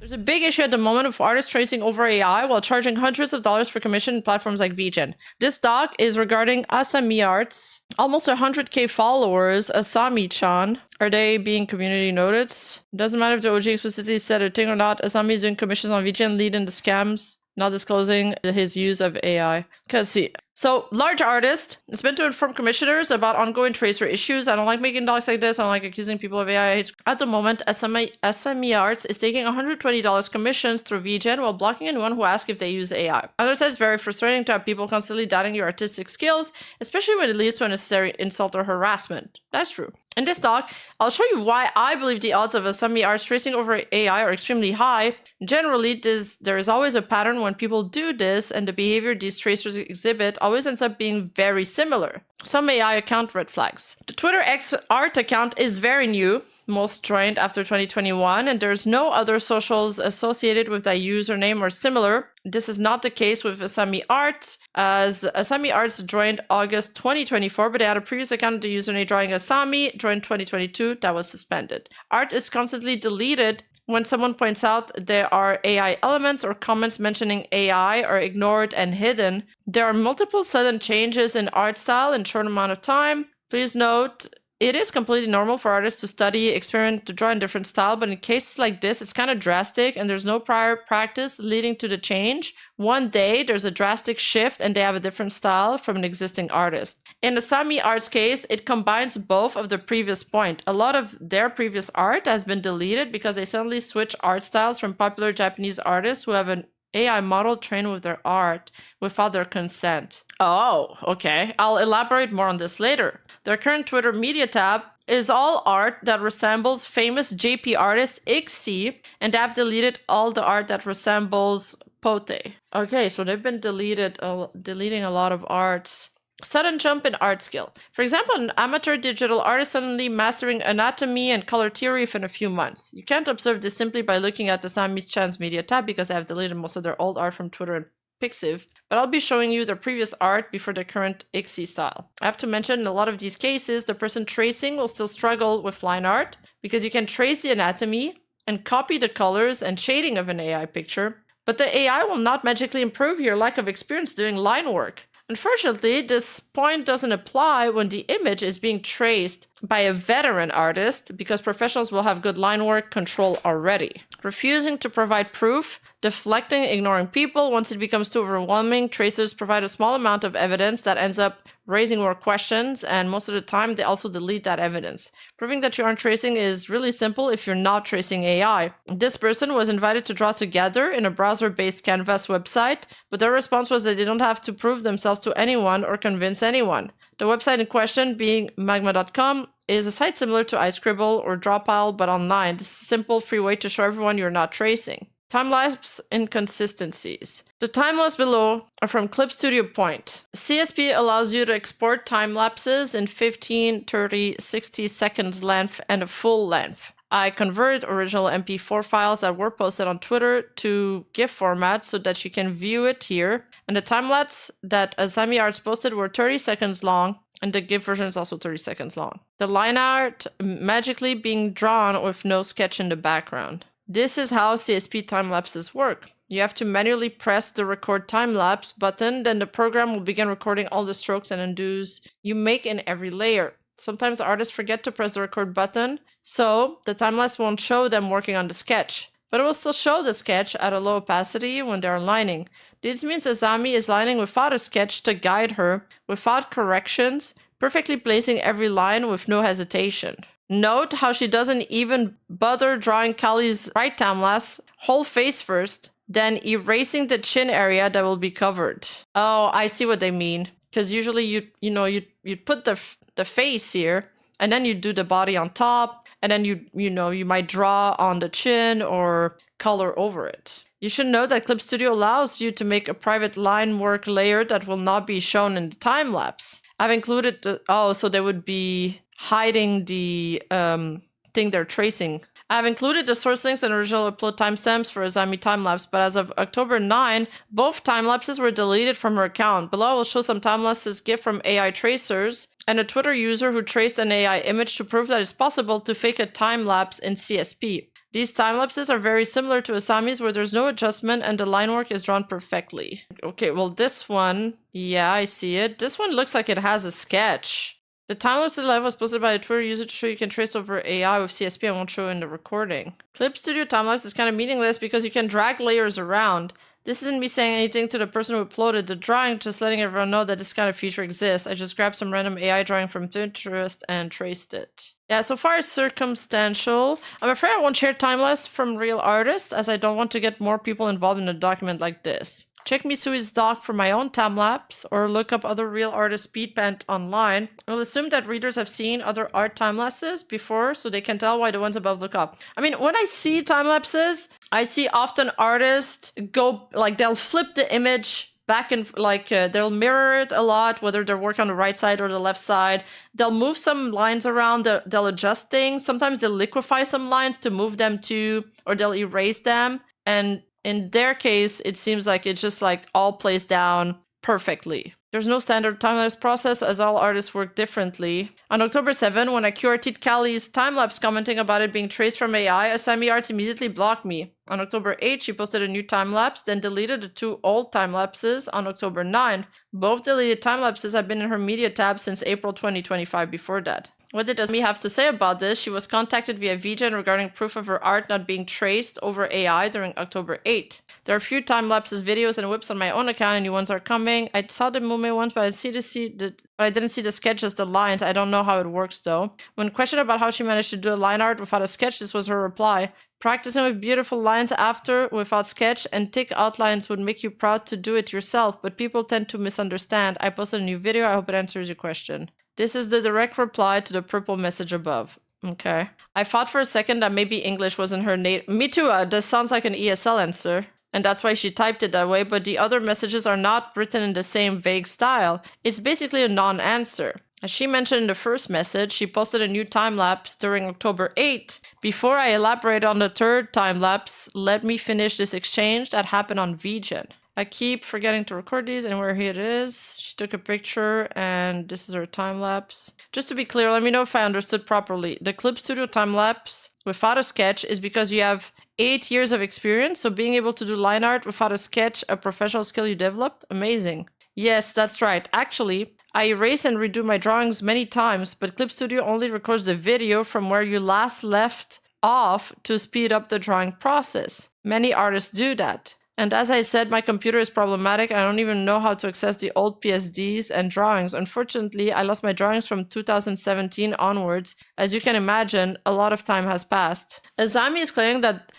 There's a big issue at the moment of artists tracing over AI while charging hundreds of dollars for commission in platforms like VGen. This doc is regarding Asami Arts. Almost 100k followers, Asami-chan. Are they being community noted? Doesn't matter if the OG explicitly said a thing or not. Asami is doing commissions on VGen, leading the scams, not disclosing his use of AI. Let's see. So, large artist is meant to inform commissioners about ongoing tracer issues. I don't like making docs like this. I don't like accusing people of AI. At the moment, SME Arts is taking $120 commissions through VGen while blocking anyone who asks if they use AI. Others say it's very frustrating to have people constantly doubting your artistic skills, especially when it leads to unnecessary insult or harassment. That's true. In this talk, I'll show you why I believe the odds of Asami Arts tracing over AI are extremely high. Generally, there is always a pattern when people do this, and the behavior these tracers exhibit always ends up being very similar. Some AI account red flags. The Twitter X art account is very new, most joined after 2021, and there's no other socials associated with that username or similar. This is not the case with Asami Arts, as Asami Arts joined August 2024, but they had a previous account with the username drawing Asami, joined 2022, that was suspended. Art is constantly deleted when someone points out there are AI elements or comments mentioning AI are ignored and hidden. There are multiple sudden changes in art style in a short amount of time. Please note, it is completely normal for artists to study, experiment, to draw in different style, but in cases like this, it's kind of drastic and there's no prior practice leading to the change. One day, there's a drastic shift and they have a different style from an existing artist. In the Asami Arts case, it combines both of the previous point. A lot of their previous art has been deleted because they suddenly switch art styles from popular Japanese artists who have an AI model trained with their art without their consent. Oh, okay. I'll elaborate more on this later. Their current Twitter media tab is all art that resembles famous JP artist Ixi, and they have deleted all the art that resembles Pote. Okay, so they've been deleting a lot of arts. Sudden jump in art skill. For example, an amateur digital artist suddenly mastering anatomy and color theory within a few months. You can't observe this simply by looking at the Asami-chan's media tab because they have deleted most of their old art from Twitter and Pixiv, but I'll be showing you their previous art before the current Ixi style. I have to mention, in a lot of these cases, the person tracing will still struggle with line art because you can trace the anatomy and copy the colors and shading of an AI picture, but the AI will not magically improve your lack of experience doing line work. Unfortunately, this point doesn't apply when the image is being traced by a veteran artist because professionals will have good line work control already. Refusing to provide proof, deflecting, ignoring people. Once it becomes too overwhelming, tracers provide a small amount of evidence that ends up raising more questions, and most of the time they also delete that evidence. Proving that you aren't tracing is really simple if you're not tracing AI. This person was invited to draw together in a browser-based Canvas website, but their response was that they don't have to prove themselves to anyone or convince anyone. The website in question, being magma.com, is a site similar to iScribble or Drawpile, but online. This is a simple, free way to show everyone you're not tracing. Time-lapse inconsistencies. The time-lapse below are from Clip Studio Point. CSP allows you to export time-lapses in 15, 30, 60 seconds length and a full length. I convert original MP4 files that were posted on Twitter to GIF format so that you can view it here. And the time-lapse that Asami Arts posted were 30 seconds long, and the GIF version is also 30 seconds long. The line art magically being drawn with no sketch in the background. This is how CSP time-lapses work. You have to manually press the record time-lapse button, then the program will begin recording all the strokes and undos you make in every layer. Sometimes artists forget to press the record button, so the time-lapse won't show them working on the sketch, but it will still show the sketch at a low opacity when they're lining. This means Asami is lining without a sketch to guide her, without corrections, perfectly placing every line with no hesitation. Note how she doesn't even bother drawing Kali's right time-lapse, whole face first, then erasing the chin area that will be covered. Oh, I see what they mean. Because usually you put the face here, and then you do the body on top, and then you might draw on the chin or color over it. You should know that Clip Studio allows you to make a private line work layer that will not be shown in the time-lapse. I've included so they would be hiding the thing they're tracing. I've included the source links and original upload timestamps for Asami time-lapse, but as of October 9, both time-lapses were deleted from her account. Below I will show some time-lapses GIF from AI tracers and a Twitter user who traced an AI image to prove that it's possible to fake a time-lapse in CSP. These time lapses are very similar to Asami's where there's no adjustment and the line work is drawn perfectly. Okay, well this one, yeah, I see it. This one looks like it has a sketch. The time-lapse live was posted by a Twitter user to show you can trace over AI with CSP. I won't show in the recording. Clip Studio time-lapse is kind of meaningless because you can drag layers around. This isn't me saying anything to the person who uploaded the drawing, just letting everyone know that this kind of feature exists. I just grabbed some random AI drawing from Pinterest and traced it. Yeah, so far it's circumstantial. I'm afraid I won't share time-lapse from real artists as I don't want to get more people involved in a document like this. Check Misui's doc for my own time-lapse, or look up other real artist speed paint online. I'll assume that readers have seen other art time-lapses before, so they can tell why the ones above look up. I mean, when I see time-lapses, I see often artists go, like, they'll flip the image back and, like, they'll mirror it a lot, whether they're working on the right side or the left side. They'll move some lines around, they'll adjust things. Sometimes they'll liquefy some lines to move them to, or they'll erase them. And in their case, it seems like it just like all plays down perfectly. There's no standard time-lapse process as all artists work differently. On October 7, when I QRT'd Callie's time-lapse commenting about it being traced from AI, Asami Arts immediately blocked me. On October 8, she posted a new time-lapse, then deleted the 2 old time-lapses on October 9. Both deleted time-lapses have been in her media tab since April 2025 before that. What did Asami have to say about this? She was contacted via VGen regarding proof of her art not being traced over AI during October 8. There are a few time-lapses, videos, and whips on my own account, and new ones are coming. I saw the Mume ones, but I didn't see the sketch, just the lines. I don't know how it works, though. When questioned about how she managed to do a line art without a sketch, this was her reply. Practicing with beautiful lines after, without sketch, and thick outlines would make you proud to do it yourself, but people tend to misunderstand. I posted a new video. I hope it answers your question. This is the direct reply to the purple message above. Okay. I thought for a second that maybe English wasn't her native. Me too, this sounds like an ESL answer. And that's why she typed it that way, but the other messages are not written in the same vague style. It's basically a non-answer. As she mentioned in the first message, she posted a new time-lapse during October 8. Before I elaborate on the third time-lapse, let me finish this exchange that happened on VGen. I keep forgetting to record these, and where here it is. She took a picture, and this is her time-lapse. Just to be clear, let me know if I understood properly. The Clip Studio time-lapse without a sketch is because you have 8 years of experience, so being able to do line art without a sketch, a professional skill you developed? Amazing. Yes, that's right. Actually, I erase and redo my drawings many times, but Clip Studio only records the video from where you last left off to speed up the drawing process. Many artists do that. And as I said, my computer is problematic. I don't even know how to access the old PSDs and drawings. Unfortunately, I lost my drawings from 2017 onwards. As you can imagine, a lot of time has passed. Asami is claiming that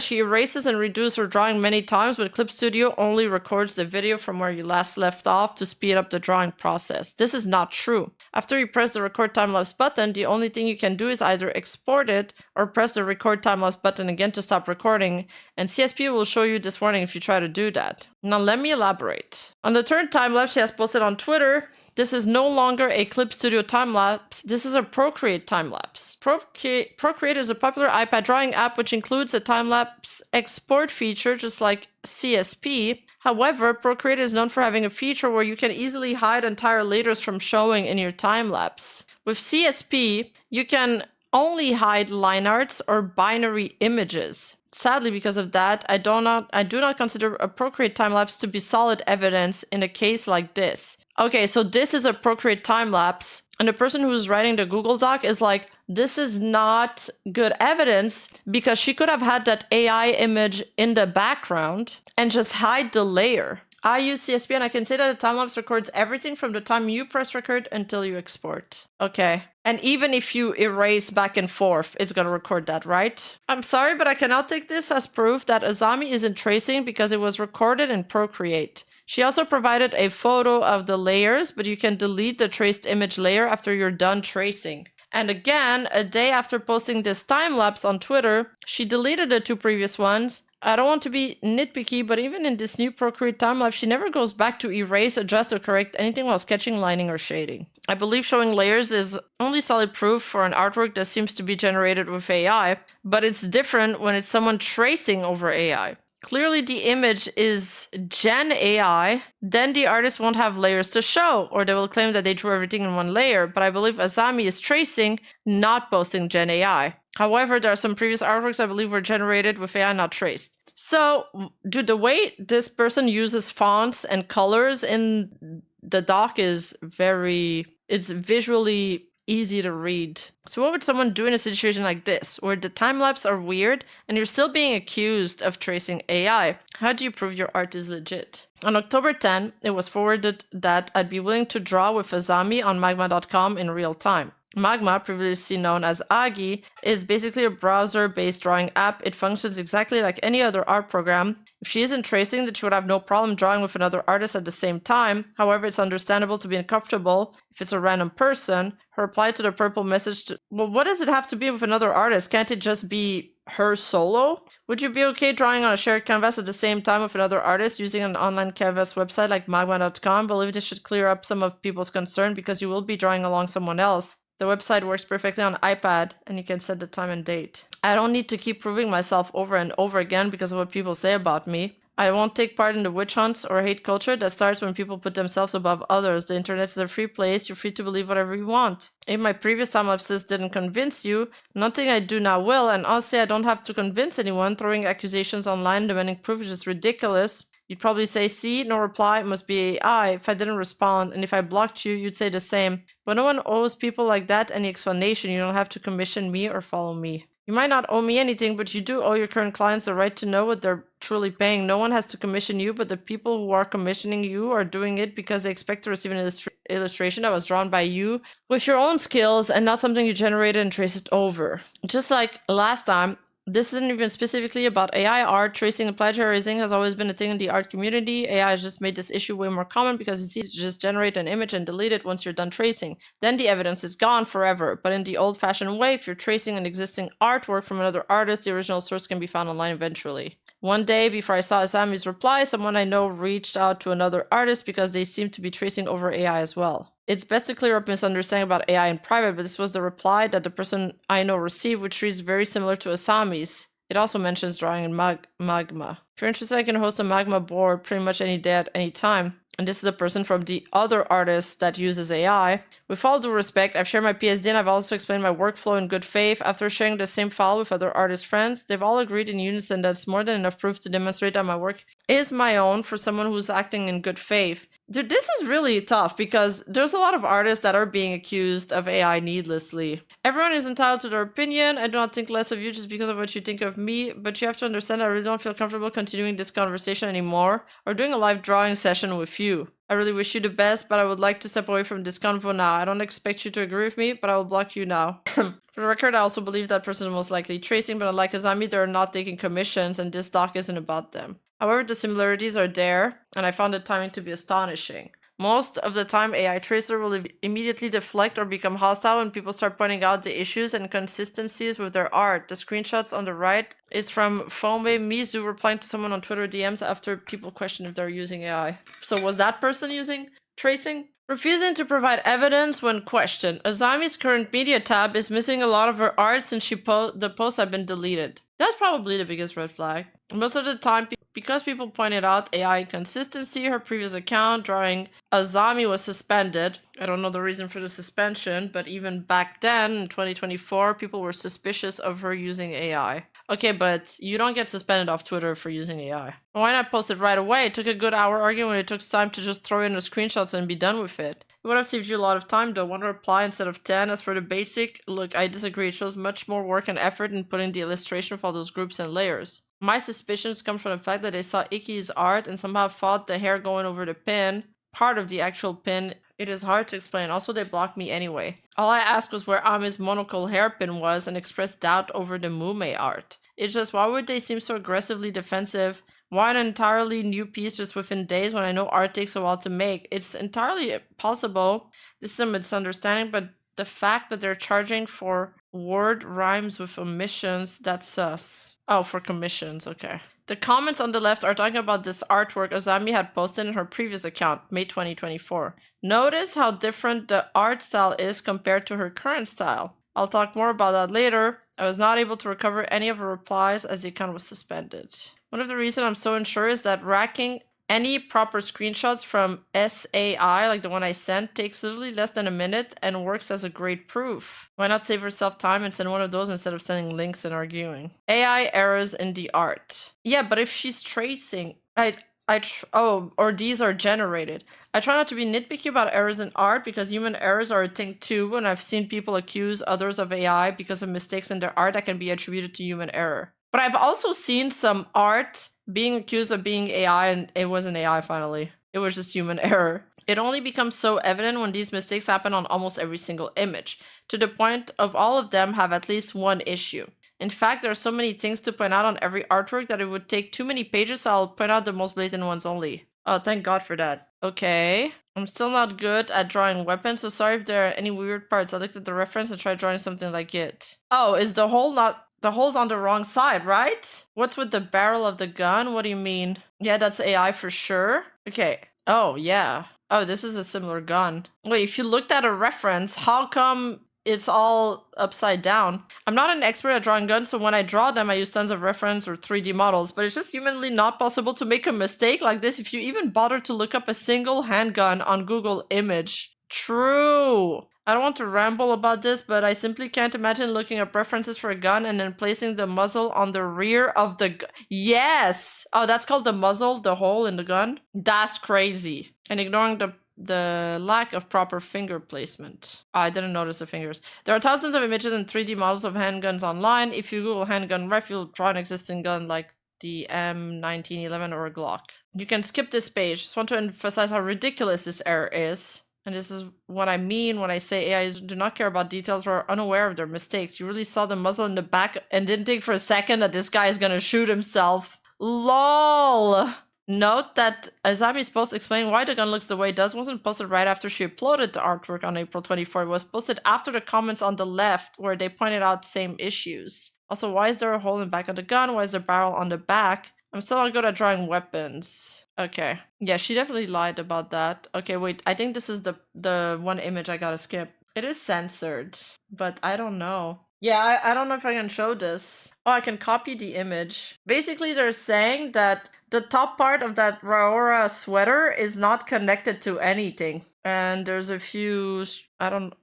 she erases and redoes her drawing many times, but Clip Studio only records the video from where you last left off to speed up the drawing process. This is not true. After you press the record time-lapse button, the only thing you can do is either export it or press the record time-lapse button again to stop recording, and CSP will show you this warning if you try to do that. Now let me elaborate. On the third time-lapse she has posted on Twitter, this is no longer a Clip Studio time-lapse, this is a Procreate time-lapse. Procreate is a popular iPad drawing app which includes a time-lapse export feature just like CSP. However, Procreate is known for having a feature where you can easily hide entire layers from showing in your time-lapse. With CSP, you can only hide line arts or binary images. Sadly, because of that, I do not consider a Procreate time-lapse to be solid evidence in a case like this. Okay, so this is a Procreate time-lapse, and the person who's writing the Google Doc is like, this is not good evidence because she could have had that AI image in the background and just hide the layer. I use CSP and I can say that a time-lapse records everything from the time you press record until you export. Okay. And even if you erase back and forth, it's gonna record that, right? I'm sorry, but I cannot take this as proof that Asami isn't tracing because it was recorded in Procreate. She also provided a photo of the layers, but you can delete the traced image layer after you're done tracing. And again, a day after posting this time-lapse on Twitter, she deleted the 2 previous ones. I don't want to be nitpicky, but even in this new Procreate time-lapse, she never goes back to erase, adjust, or correct anything while sketching, lining, or shading. I believe showing layers is only solid proof for an artwork that seems to be generated with AI, but it's different when it's someone tracing over AI. Clearly the image is Gen AI, then the artist won't have layers to show, or they will claim that they drew everything in one layer, but I believe Azami is tracing, not boasting Gen AI. However, there are some previous artworks I believe were generated with AI not traced. So, dude, the way this person uses fonts and colors in the doc is it's visually easy to read. So what would someone do in a situation like this, where the time-lapse are weird and you're still being accused of tracing AI? How do you prove your art is legit? On October 10, it was forwarded that I'd be willing to draw with Azami on magma.com in real time. Magma, previously known as Agi, is basically a browser-based drawing app. It functions exactly like any other art program. If she isn't tracing, then she would have no problem drawing with another artist at the same time. However, it's understandable to be uncomfortable if it's a random person. Her reply to the purple message well, what does it have to be with another artist? Can't it just be her solo? Would you be okay drawing on a shared canvas at the same time with another artist using an online canvas website like magma.com? I believe this should clear up some of people's concern because you will be drawing along someone else. The website works perfectly on iPad, and you can set the time and date. I don't need to keep proving myself over and over again because of what people say about me. I won't take part in the witch hunts or hate culture that starts when people put themselves above others. The internet is a free place. You're free to believe whatever you want. If my previous time-lapses didn't convince you, nothing I do now will, and honestly, I don't have to convince anyone. Throwing accusations online demanding proof is just ridiculous. You'd probably say, see, no reply, it must be AI. If I didn't respond, and if I blocked you, you'd say the same. But no one owes people like that any explanation. You don't have to commission me or follow me. You might not owe me anything, but you do owe your current clients the right to know what they're truly paying. No one has to commission you, but the people who are commissioning you are doing it because they expect to receive an illustration that was drawn by you with your own skills and not something you generated and traced it over. Just like last time, this isn't even specifically about AI art. Tracing and plagiarizing has always been a thing in the art community. AI has just made this issue way more common because it's easy to just generate an image and delete it once you're done tracing. Then the evidence is gone forever. But in the old-fashioned way, if you're tracing an existing artwork from another artist, the original source can be found online eventually. One day, before I saw Asami's reply, someone I know reached out to another artist because they seemed to be tracing over AI as well. It's best to clear up misunderstanding about AI in private, but this was the reply that the person I know received, which reads very similar to Asami's. It also mentions drawing in Magma. If you're interested, I can host a Magma board pretty much any day at any time. And this is a person from the other artist that uses AI. With all due respect, I've shared my PSD and I've also explained my workflow in good faith. After sharing the same file with other artist friends, they've all agreed in unison that it's more than enough proof to demonstrate that my work is my own for someone who's acting in good faith. Dude, this is really tough because there's a lot of artists that are being accused of AI needlessly. Everyone is entitled to their opinion. I do not think less of you just because of what you think of me, but you have to understand I really don't feel comfortable continuing this conversation anymore or doing a live drawing session with you. I really wish you the best, but I would like to step away from this convo now. I don't expect you to agree with me, but I will block you now. For the record, I also believe that person is most likely tracing, but unlike Azami, they're not taking commissions and this doc isn't about them. However, the similarities are there, and I found the timing to be astonishing. Most of the time, AI tracer will immediately deflect or become hostile when people start pointing out the issues and inconsistencies with their art. The screenshots on the right is from Fome Mizu replying to someone on Twitter DMs after people question if they're using AI. So was that person using tracing? Refusing to provide evidence when questioned. Azami's current media tab is missing a lot of her art since the posts have been deleted. That's probably the biggest red flag. Most of the time, because people pointed out AI inconsistency, her previous account drawing Azami was suspended. I don't know the reason for the suspension, but even back then, in 2024, people were suspicious of her using AI. Okay, but you don't get suspended off Twitter for using AI. Why not post it right away? It took a good hour arguing when it took time to just throw in the screenshots and be done with it. It would have saved you a lot of time though. One reply instead of 10. As for the basic, look, I disagree. It shows much more work and effort in putting the illustration of all those groups and layers. My suspicions come from the fact that they saw Ikki's art and somehow thought the hair going over the pin, part of the actual pin. It is hard to explain. Also, they blocked me anyway. All I asked was where Ami's monocle hairpin was and expressed doubt over the Mume art. It's just, why would they seem so aggressively defensive? Why an entirely new piece just within days when I know art takes a while to make? It's entirely possible. This is a misunderstanding, but the fact that they're charging for word rhymes with omissions, that's sus. Oh, for commissions, okay. The comments on the left are talking about this artwork Azami had posted in her previous account, May 2024. Notice how different the art style is compared to her current style. I'll talk more about that later. I was not able to recover any of her replies as the account was suspended. One of the reasons I'm so unsure is that racking any proper screenshots from SAI, like the one I sent, takes literally less than a minute and works as a great proof. Why not save yourself time and send one of those instead of sending links and arguing? AI errors in the art. Yeah, but if she's tracing, or these are generated. I try not to be nitpicky about errors in art because human errors are a thing too, and I've seen people accuse others of AI because of mistakes in their art that can be attributed to human error. But I've also seen some art being accused of being AI, and it wasn't AI finally. It was just human error. It only becomes so evident when these mistakes happen on almost every single image, to the point of all of them have at least one issue. In fact, there are so many things to point out on every artwork that it would take too many pages, so I'll point out the most blatant ones only. Oh, thank God for that. Okay. I'm still not good at drawing weapons, so sorry if there are any weird parts. I looked at the reference and tried drawing something like it. Oh, is the hole not... The hole's on the wrong side, right? What's with the barrel of the gun? What do you mean? Yeah, that's AI for sure. Okay. Oh, yeah. Oh, this is a similar gun. Wait, if you looked at a reference, how come it's all upside down? I'm not an expert at drawing guns, so when I draw them, I use tons of reference or 3D models, but it's just humanly not possible to make a mistake like this if you even bother to look up a single handgun on Google Image. True. I don't want to ramble about this, but I simply can't imagine looking up references for a gun and then placing the muzzle on the rear of the gun. Yes! Oh, that's called the muzzle, the hole in the gun? That's crazy. And ignoring the lack of proper finger placement. Oh, I didn't notice the fingers. There are thousands of images and 3D models of handguns online. If you Google handgun ref, you'll draw an existing gun like the M1911 or a Glock. You can skip this page. Just want to emphasize how ridiculous this error is. And this is what I mean when I say AIs do not care about details or are unaware of their mistakes. You really saw the muzzle in the back and didn't think for a second that this guy is gonna shoot himself. LOL! Note that Azami's post explaining why the gun looks the way it does wasn't posted right after she uploaded the artwork on April 24. It was posted after the comments on the left where they pointed out same issues. Also, why is there a hole in the back of the gun? Why is the barrel on the back? I'm still not good at drawing weapons. Okay. Yeah, she definitely lied about that. Okay, wait. I think this is the one image I gotta skip. It is censored, but I don't know. Yeah, I don't know if I can show this. Oh, I can copy the image. Basically, they're saying that the top part of that Lora sweater is not connected to anything. And there's a few...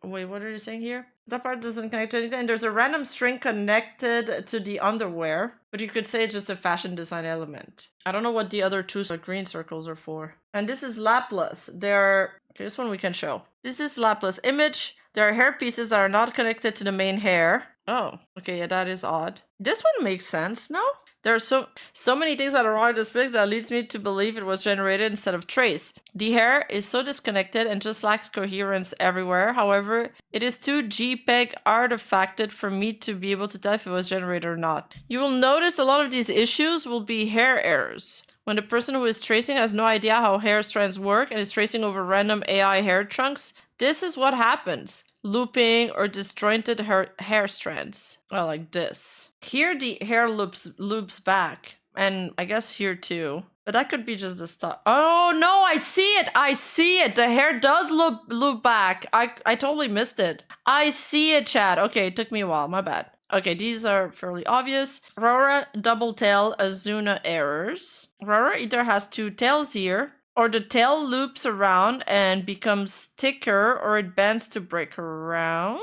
Wait, what are you saying here? That part doesn't connect to anything. And there's a random string connected to the underwear. But you could say it's just a fashion design element. I don't know what the other two green circles are for. And this is lapless. Okay, this one we can show. This is lapless image. There are hair pieces that are not connected to the main hair. Oh, okay, yeah, that is odd. This one makes sense, no? There are so many things that are wrong in this pic that leads me to believe it was generated instead of traced. The hair is so disconnected and just lacks coherence everywhere. However, it is too JPEG artifacted for me to be able to tell if it was generated or not. You will notice a lot of these issues will be hair errors. When the person who is tracing has no idea how hair strands work and is tracing over random AI hair chunks, this is what happens. Looping or disjointed hair strands. Well, like this. Here the hair loops back. And I guess here too. But that could be just the stuff. Oh no, I see it! I see it! The hair does loop back. I totally missed it. I see it, chat. Okay, it took me a while. My bad. Okay, these are fairly obvious. Lora double tail Azuna errors. Lora either has two tails here, or the tail loops around and becomes thicker, or it bends to break around.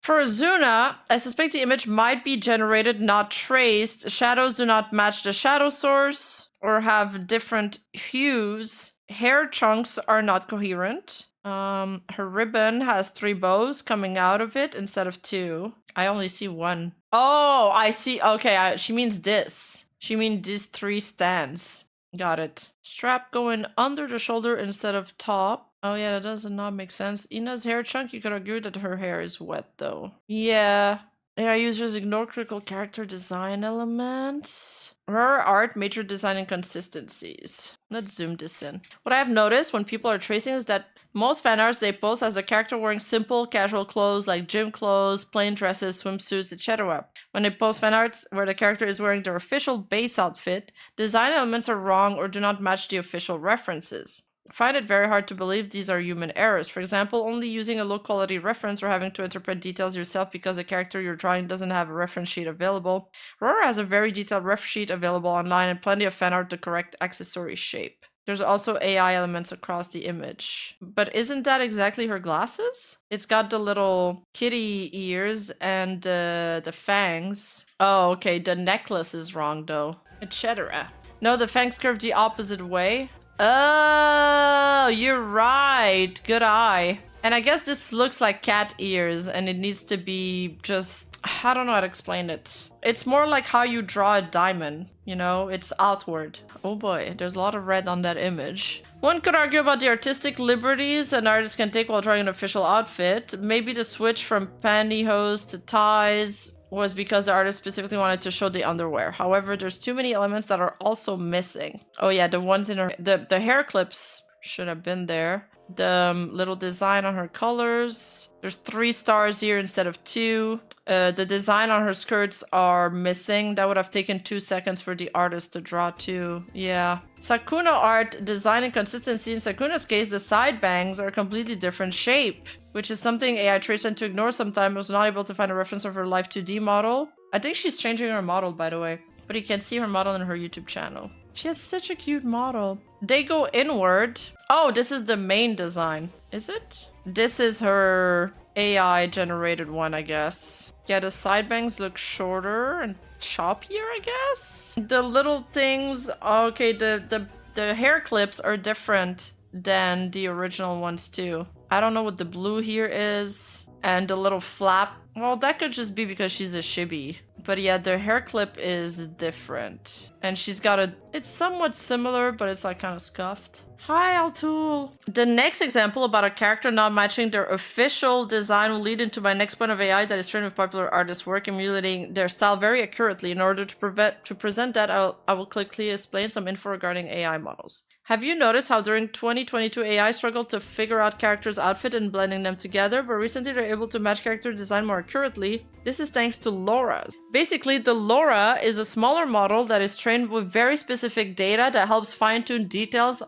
For Azuna, I suspect the image might be generated, not traced. Shadows do not match the shadow source, or have different hues. Hair chunks are not coherent. Her ribbon has 3 bows coming out of it instead of 2. I only see 1. Oh, I see. Okay, she means this. She means these 3 stands. Got it. Strap going under the shoulder instead of top. Oh yeah, that does not make sense. Ina's hair chunk, you could argue that her hair is wet though. Yeah. AI users ignore critical character design elements. Rare art, major design inconsistencies. Let's zoom this in. What I have noticed when people are tracing is that most fan arts they post has the character wearing simple casual clothes like gym clothes, plain dresses, swimsuits, etc. When they post fan arts where the character is wearing their official base outfit, design elements are wrong or do not match the official references. find it very hard to believe these are human errors. For example, only using a low quality reference or having to interpret details yourself because the character you're drawing doesn't have a reference sheet available. Lora has a very detailed ref sheet available online and plenty of fan art to correct accessory shape. There's also AI elements across the image. But isn't that exactly her glasses? It's got the little kitty ears and the fangs. Oh, okay, the necklace is wrong though. Etc. No, the fangs curve the opposite way. Oh, you're right. Good eye. And I guess this looks like cat ears and it needs to be just... I don't know how to explain it. It's more like how you draw a diamond, you know? It's outward. Oh boy, there's a lot of red on that image. One could argue about the artistic liberties an artist can take while drawing an official outfit. Maybe the switch from pantyhose to ties was because the artist specifically wanted to show the underwear. However, there's too many elements that are also missing. Oh yeah, the ones in her... The hair clips should have been there. The little design on her colors. There's 3 stars here instead of 2. The design on her skirts are missing. That would have taken 2 seconds for the artist to draw too. Yeah. Sakuna art, design inconsistency. In Sakuna's case, the side bangs are a completely different shape, which is something AI traced tend to ignore sometimes. Was not able to find a reference of her live 2D model. I think she's changing her model, by the way. But you can see her model in her YouTube channel. She has such a cute model. They go inward. Oh, this is the main design. Is it? This is her AI generated one, I guess. Yeah, the side bangs look shorter and choppier, I guess. The little things, okay, the hair clips are different than the original ones too. I don't know what the blue here is. And the little flap, well, that could just be because she's a chibi. But yeah, the hair clip is different. And she's got a... It's somewhat similar, but it's like kind of scuffed. Hi, Altool. The next example about a character not matching their official design will lead into my next point of AI that is trained with popular artists' work, emulating their style very accurately. In order to present that, I will quickly explain some info regarding AI models. Have you noticed how during 2022 AI struggled to figure out characters' outfit and blending them together, but recently they're able to match character design more accurately? This is thanks to Lora. Basically, the Lora is a smaller model that is trained with very specific data that helps fine-tune details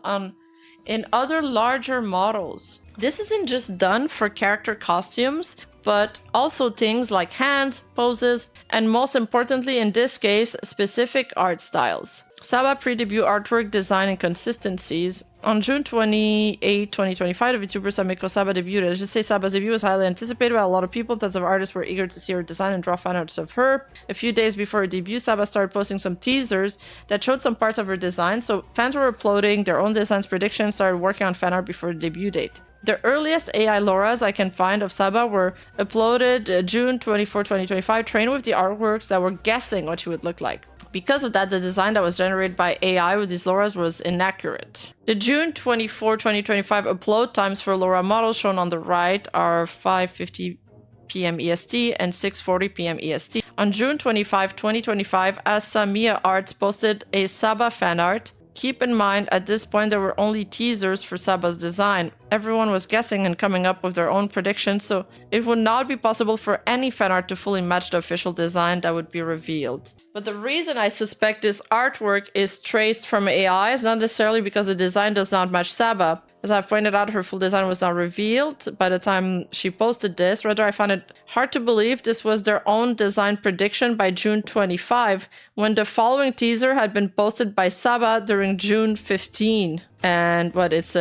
in other larger models. This isn't just done for character costumes, but also things like hands, poses, and most importantly in this case, specific art styles. Saba pre-debut artwork design inconsistencies. On June 28, 2025, the VTuber Samiko Saba debuted. Let's just say Saba's debut was highly anticipated by a lot of people. Tons of artists were eager to see her design and draw fan arts of her. A few days before her debut, Saba started posting some teasers that showed some parts of her design, so fans were uploading their own designs, predictions, started working on fan art before the debut date. The earliest AI Loras I can find of Saba were uploaded June 24, 2025, trained with the artworks that were guessing what she would look like. Because of that, the design that was generated by AI with these Loras was inaccurate. The June 24, 2025 upload times for Lora models shown on the right are 5:50 p.m. EST and 6:40 p.m. EST. On June 25, 2025, Asamiya Arts posted a Saba fan art. Keep in mind, at this point, there were only teasers for Saba's design. Everyone was guessing and coming up with their own predictions, so it would not be possible for any fan art to fully match the official design that would be revealed. But the reason I suspect this artwork is traced from AI is not necessarily because the design does not match Saba. As I've pointed out, her full design was not revealed by the time she posted this. Rather, I found it hard to believe this was their own design prediction by June 25, when the following teaser had been posted by Saba during June 15. And what, there's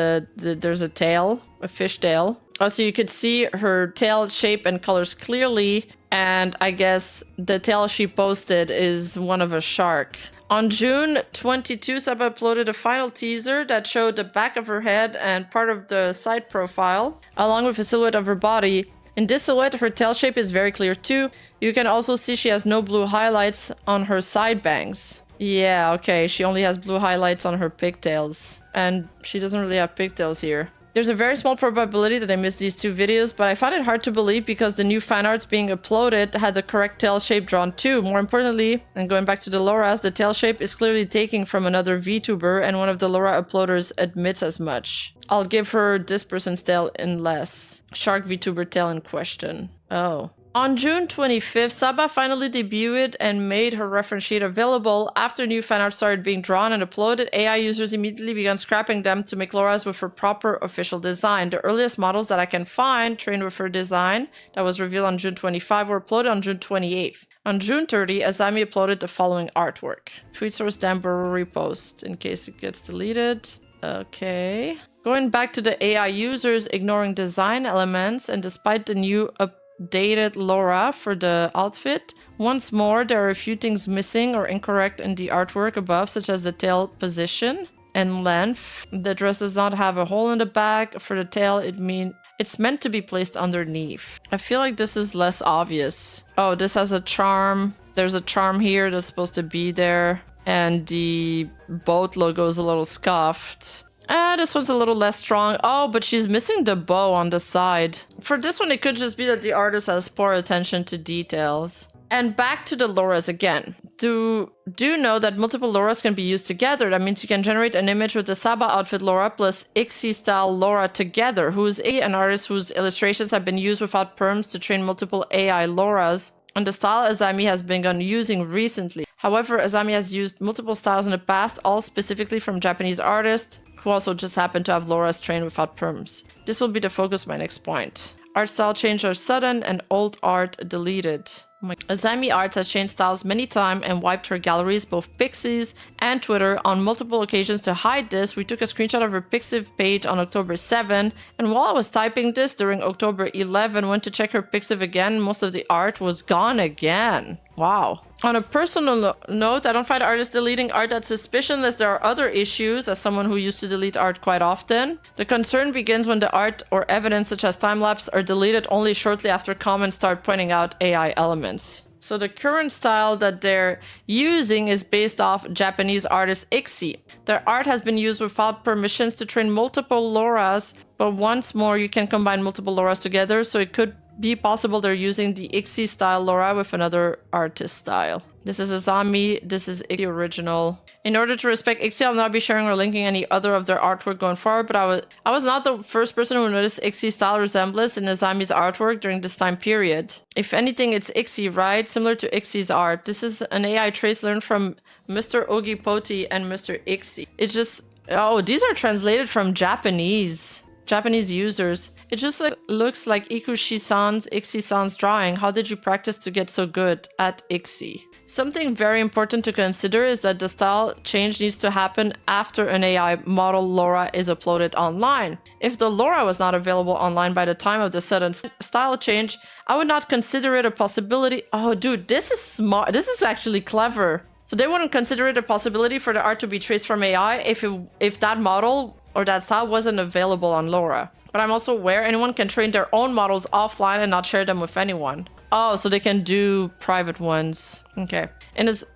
a tail, a fish tail. Also, you could see her tail shape and colors clearly, and I guess the tail she posted is one of a shark. On June 22, Saba uploaded a final teaser that showed the back of her head and part of the side profile, along with a silhouette of her body. In this silhouette, her tail shape is very clear too. You can also see she has no blue highlights on her side bangs. Yeah, okay, she only has blue highlights on her pigtails. And she doesn't really have pigtails here. There's a very small probability that I missed these 2 videos, but I find it hard to believe because the new fan arts being uploaded had the correct tail shape drawn too. More importantly, and going back to the Loras, the tail shape is clearly taken from another VTuber, and one of the Lora uploaders admits as much. I'll give her this person's tail in less. Shark VTuber tail in question. Oh. On June 25th, Saba finally debuted and made her reference sheet available. After new fan art started being drawn and uploaded, AI users immediately began scrapping them to make Lora's with her proper official design. The earliest models that I can find trained with her design that was revealed on June 25 were uploaded on June 28th. On June 30, Azami uploaded the following artwork. Tweet source Danborough repost in case it gets deleted. Okay. Going back to the AI users ignoring design elements, and despite the new updated Lora for the outfit, once more there are a few things missing or incorrect in the artwork above, such as the tail position and length. The dress does not have a hole in the back. For the tail, it's meant to be placed underneath. I feel like this is less obvious. Oh, this has a charm. There's a charm here that's supposed to be there. And the boat logo is a little scuffed. This one's a little less strong. Oh, but she's missing the bow on the side. For this one, it could just be that the artist has poor attention to details. And back to the Loras again. Do know that multiple Loras can be used together. That means you can generate an image with the Saba outfit Lora plus Ixie style Lora together, who is an artist whose illustrations have been used without perms to train multiple AI Loras, and the style Azami has begun using recently. However, Azami has used multiple styles in the past, all specifically from Japanese artists, who also just happen to have Loras trained without perms. This will be the focus of my next point. Art style changes are sudden and old art deleted. Azami Arts has changed styles many times and wiped her galleries, both Pixies and Twitter, on multiple occasions. To hide this, we took a screenshot of her Pixiv page on October 7, and while I was typing this during October 11, went to check her Pixiv again, most of the art was gone again. Wow. On a personal note, I don't find artists deleting art that suspicious unless there are other issues, as someone who used to delete art quite often. The concern begins when the art or evidence such as time-lapse are deleted only shortly after comments start pointing out AI elements. So the current style that they're using is based off Japanese artist Ixie. Their art has been used without permissions to train multiple Loras, but once more you can combine multiple Loras together, so it could be possible they're using the Ixie style Lora with another artist style. This is Azami, this is Ixie original. In order to respect Ixie, I'll not be sharing or linking any other of their artwork going forward, but I was not the first person who noticed Ixie style resemblance in Azami's artwork during this time period. If anything, it's Ixie, right? Similar to Ixie's art. This is an AI trace learned from Mr. Ogipoti and Mr. Ixie. It's just... oh, these are translated from Japanese users. It just looks like Ikushi-san's Ixie-san's drawing. How did you practice to get so good at Ixie? Something very important to consider is that the style change needs to happen after an AI model Lora is uploaded online. If the Lora was not available online by the time of the sudden style change, I would not consider it a possibility. Oh, dude, this is smart. This is actually clever. So they wouldn't consider it a possibility for the art to be traced from AI if that model or that style wasn't available on Lora. But I'm also aware anyone can train their own models offline and not share them with anyone. Oh, so they can do private ones. Okay.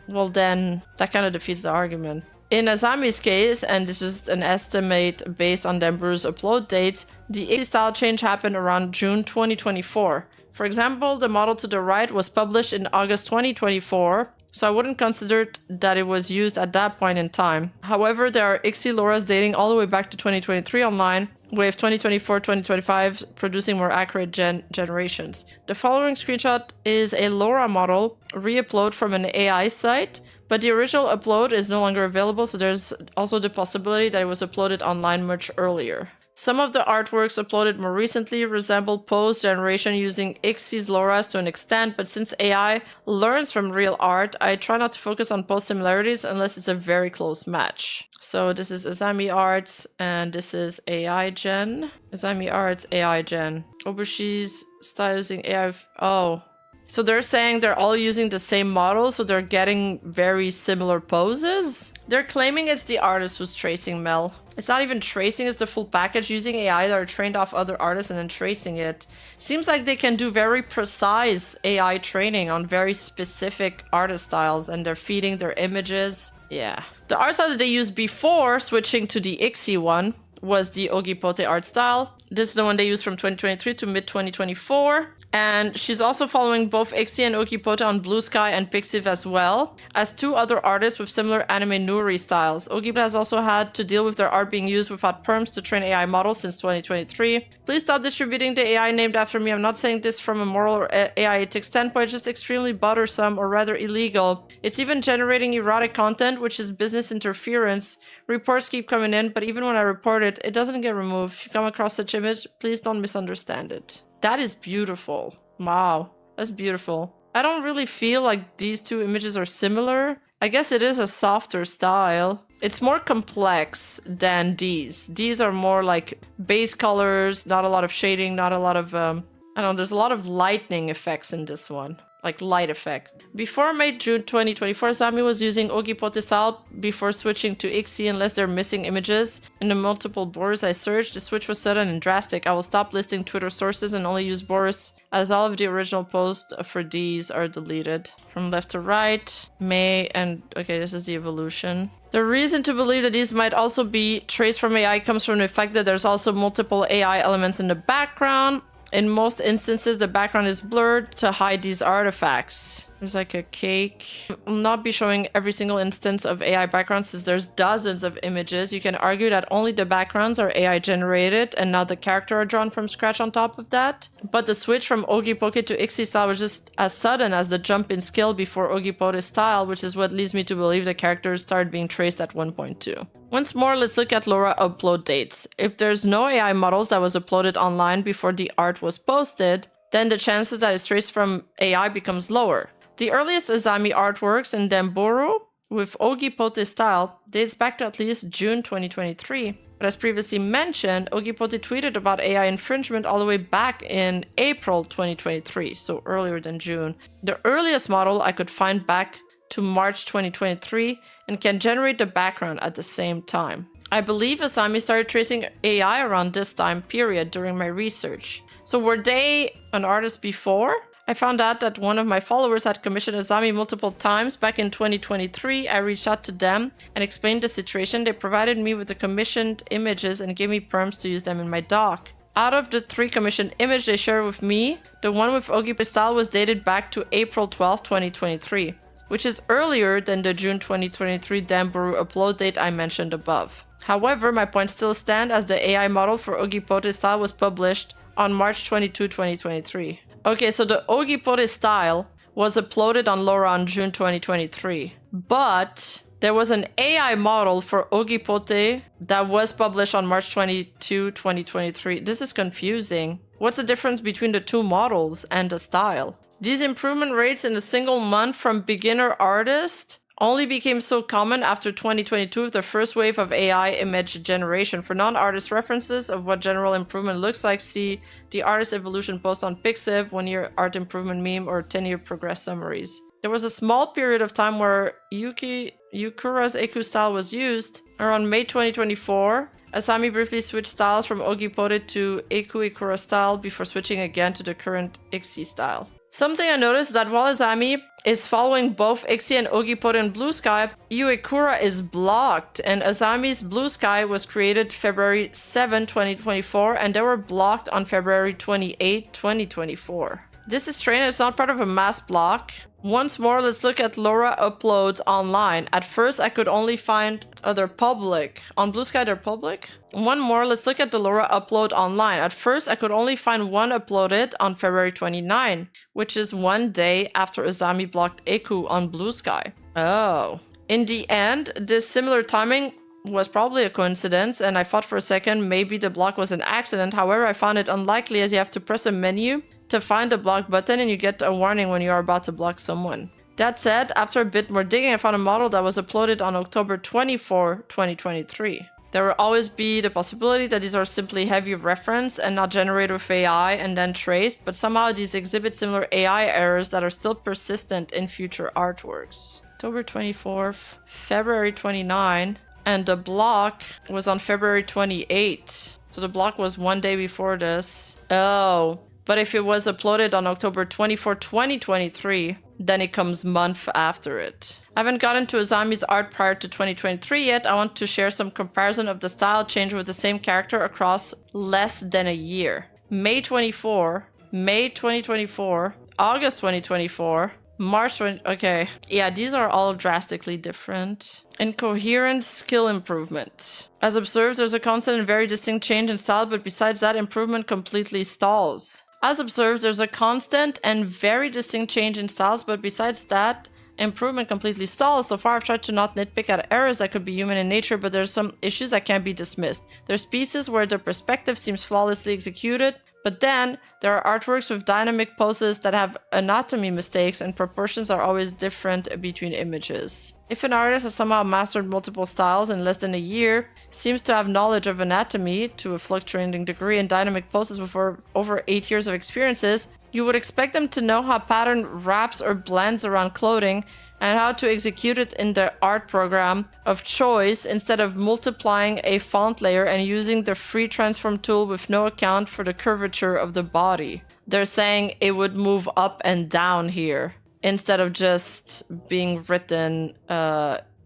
Well then, that kind of defeats the argument. In Azami's case, and this is an estimate based on Denburu's upload dates, the Ixie style change happened around June 2024. For example, the model to the right was published in August 2024, so I wouldn't consider that it was used at that point in time. However, there are Ixie Loras dating all the way back to 2023 online, with 2024-2025 producing more accurate generations. The following screenshot is a Lora model re-upload from an AI site, but the original upload is no longer available, so there's also the possibility that it was uploaded online much earlier. Some of the artworks uploaded more recently resemble post-generation using Ixie's Loras to an extent, but since AI learns from real art, I try not to focus on post-similarities unless it's a very close match. So this is Azami Arts, and this is AI Gen. Azami Arts, AI Gen. Obushi's style using AI... oh. So they're saying they're all using the same model, so they're getting very similar poses? They're claiming it's the artist who's tracing Mel. It's not even tracing, it's the full package using AI that are trained off other artists and then tracing it. Seems like they can do very precise AI training on very specific artist styles, and they're feeding their images. Yeah. The art style that they used before switching to the Ixie one was the Ogipote art style. This is the one they used from 2023 to mid-2024. And she's also following both Ixi and Okipote on Blue Sky and Pixiv as well, as two other artists with similar anime Nuri styles. Okipote has also had to deal with their art being used without perms to train AI models since 2023. Please stop distributing the AI named after me. I'm not saying this from a moral or AI ethics standpoint, it's just extremely bothersome or rather illegal. It's even generating erotic content, which is business interference. Reports keep coming in, but even when I report it, it doesn't get removed. If you come across such image, please don't misunderstand it. That is beautiful. Wow, that's beautiful. I don't really feel like these two images are similar. I guess it is a softer style. It's more complex than these. These are more like base colors, not a lot of shading, not a lot of, I don't know, there's a lot of lightning effects in this one. Like light effect. Before May-June 2024, Zami was using Okipote style before switching to Ixi unless they're missing images. In the multiple borders I searched, the switch was sudden and drastic. I will stop listing Twitter sources and only use Boris, as all of the original posts for these are deleted. From left to right, May, and okay, this is the evolution. The reason to believe that these might also be traced from AI comes from the fact that there's also multiple AI elements in the background. In most instances, the background is blurred to hide these artifacts. There's like a cake. I'll not be showing every single instance of AI backgrounds since there's dozens of images. You can argue that only the backgrounds are AI generated and not the character are drawn from scratch on top of that. But the switch from Okipote to Ixi style was just as sudden as the jump in skill before Okipote style, which is what leads me to believe the characters started being traced at 1.2. Once more, let's look at Lora upload dates. If there's no AI models that was uploaded online before the art was posted, then the chances that it's traced from AI becomes lower. The earliest Azami artworks in Demboro with Okipote style dates back to at least June 2023. But as previously mentioned, Okipote tweeted about AI infringement all the way back in April 2023, so earlier than June. The earliest model I could find back to March 2023 and can generate the background at the same time. I believe Asami started tracing AI around this time period during my research. So were they an artist before? I found out that one of my followers had commissioned Asami multiple times back in 2023. I reached out to them and explained the situation. They provided me with the commissioned images and gave me perms to use them in my doc. Out of the 3 commissioned images they shared with me, the one with Okipote style was dated back to April 12, 2023. Which is earlier than the June 2023 Damburu upload date I mentioned above. However, my point still stands as the AI model for Okipote style was published on March 22, 2023. Okay, so the Okipote style was uploaded on Lora on June 2023, but there was an AI model for Okipote that was published on March 22, 2023. This is confusing. What's the difference between the two models and the style? These improvement rates in a single month from beginner artist only became so common after 2022 with the first wave of AI image generation. For non-artist references of what general improvement looks like, see the artist evolution post on Pixiv, 1-year art improvement meme, or 10-year progress summaries. There was a small period of time where Yukura's Eku style was used. Around May 2024, Asami briefly switched styles from Okipote to Eku Ikura style before switching again to the current Ixi style. Something I noticed is that while Asami is following both Ixi and Okipote in Blue Sky, Yuikura is blocked, and Asami's Blue Sky was created February 7, 2024, and they were blocked on February 28, 2024. This is strange, it's not part of a mass block. Once more, let's look at Lora uploads online. At first, I could only find they're public. On Blue Sky, they're public? One more, let's look at the Lora upload online. At first, I could only find one uploaded on February 29, which is 1 day after Asami blocked Eku on Blue Sky. Oh. In the end, this similar timing was probably a coincidence, and I thought for a second maybe the block was an accident. However, I found it unlikely as you have to press a menu to find the block button and you get a warning when you are about to block someone. That said, after a bit more digging, I found a model that was uploaded on October 24, 2023. There will always be the possibility that these are simply heavy reference and not generated with AI and then traced, but somehow these exhibit similar AI errors that are still persistent in future artworks. October 24th, February 29, and the block was on February 28. So the block was 1 day before this. Oh. But if it was uploaded on October 24, 2023, then it comes month after it. I haven't gotten to Asami's art prior to 2023 yet. I want to share some comparison of the style change with the same character across less than a year. May 24, May 2024, August 2024, March 20... Okay. Yeah, these are all drastically different. Incoherent skill improvement. As observed, there's a constant and very distinct change in style, but besides that, improvement completely stalls. As observed, there's a constant and very distinct change in styles, but besides that, improvement completely stalls. So far, I've tried to not nitpick at errors that could be human in nature, but there's some issues that can't be dismissed. There's pieces where the perspective seems flawlessly executed, but then there are artworks with dynamic poses that have anatomy mistakes and proportions are always different between images. If an artist has somehow mastered multiple styles in less than a year, seems to have knowledge of anatomy to a fluctuating degree and dynamic poses with over 8 years of experiences, you would expect them to know how pattern wraps or blends around clothing and how to execute it in the art program of choice instead of multiplying a font layer and using the free transform tool with no account for the curvature of the body. They're saying it would move up and down here instead of just being written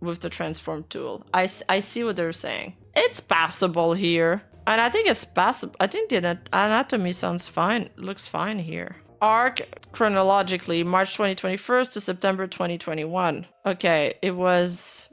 with the transform tool. I see what they're saying. It's passable here. And I think it's passable. I think the anatomy sounds fine. Looks fine here. Arc chronologically, March 2021 to September 2021. Okay, it was